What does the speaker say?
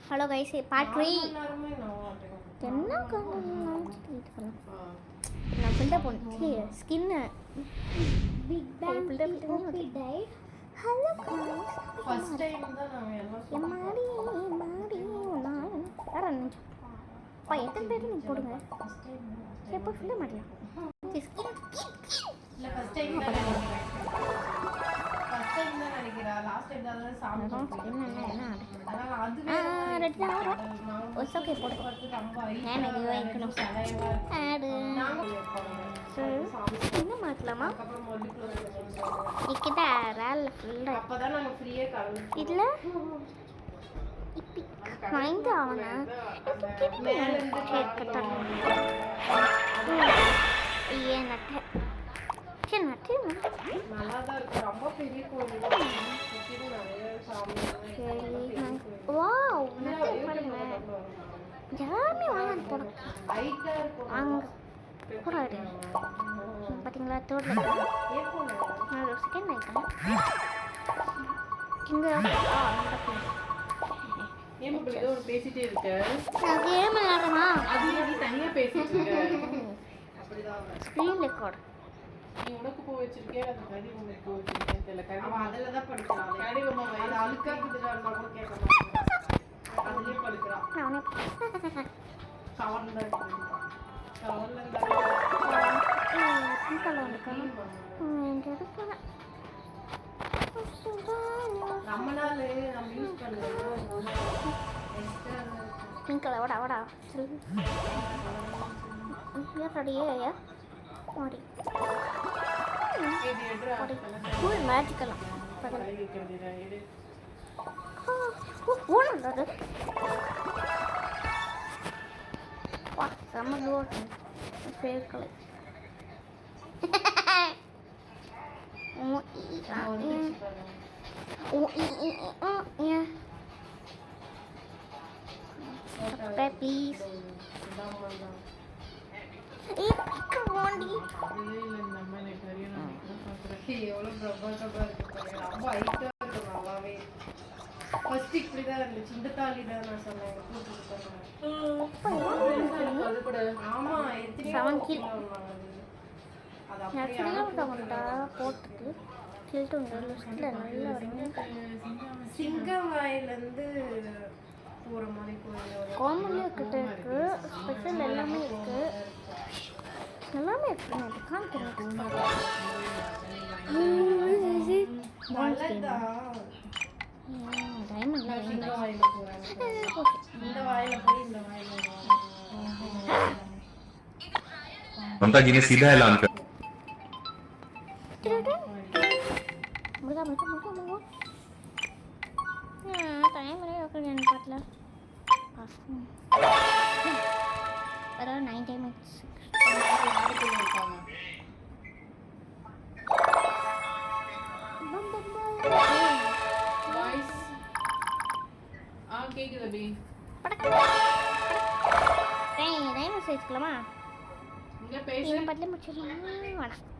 hello guys part 3 என்ன நான் filter பண்ணி ஸ்கின் பிக் பேங் ஓபி டை ஹலோ கைஸ் ஃபர்ஸ்ட் டைம் தான் நான் எல்லாம் மாடி நான் யாரன் பா எத்தனை பேர் நீங்க போடுங்க எப்போ ஃபில்டர் மாட்டலாம் ஸ்கின் இல்ல ஃபர்ஸ்ட் டைம் தான் நினைக்கிறேன் லாஸ்ட் டைம் தான் சாப்பிட்டோம் ஸ்கின் என்ன ஆனா அது ரெட் தான் வரும் ஓகே போடு எனக்கு வைக்கணும் ஆடு என்ன மாத்தலாமா இக்கிட்ட ரால் ஃபுல்லா அப்பதான் நம்ம ஃப்ரீயா கலந்து இல்ல இப்பி மைண்ட் ஆவனா மேல இருந்து கேட்கட்டும் ஏன் நட்ட நல்லா தான் இருக்கு ரொம்ப பெரிய கோவில் சுத்தி நிறைய சாமி வாவ் நட்ட பாருங்க ஜாமி வாங்க போடு ஹைட்டா இருக்கு அங்க போறாரு பாத்தீங்களா தோட்ல நான் ஒரு செகண்ட் நினைக்கிறேன் இங்க ஏன் இப்படி ஏதோ பேசிட்டே இருக்க நான் கேம் விளையாடுறேனா அது நீ தனியா பேசிட்டு இருக்க அப்படிதான் ஸ்கிரீன் ரெக்கார்ட் நீ உனக்கு போ வச்சிருக்கே அது கடி உனக்கு போ வச்சிருக்கேன் தெரியல கடி அவ அதல தான் படிக்கிறான் கடி உமா வயது அழுக்கா குதுடா நம்ம கேட்க மாட்டேன் அதுலயே படிக்கிறான் நானே கவர்ல பிங்கல வந்துக்கா இங்க இருக்கா நம்மனால நம்ம யூஸ் பண்ணல பிங்கல வாடா ரெடியே மாடி ஃபுல் மேஜிக்கலாம் ஓனது வா செம்ம லோட் ஃபேக் கலர் ப்ளீஸ் போட்டுட்டு சிங்கவாயிலிருந்து போற மாதிரி காமன்லேயும் கிட்ட இருக்கு ஸ்பெஷல் எல்லாமே இருக்கு எல்லாமே இருக்கு நான் காமிக்கிறேன் ममता जी ने सीधा ऐलान कर टाइम पतला अराउंड 90 minutes கேக்குது பி டைம் மெசேஜ் கலமா இங்க பேசு இன்னும் பத்தல முடிச்சிடலாம் வேணாம்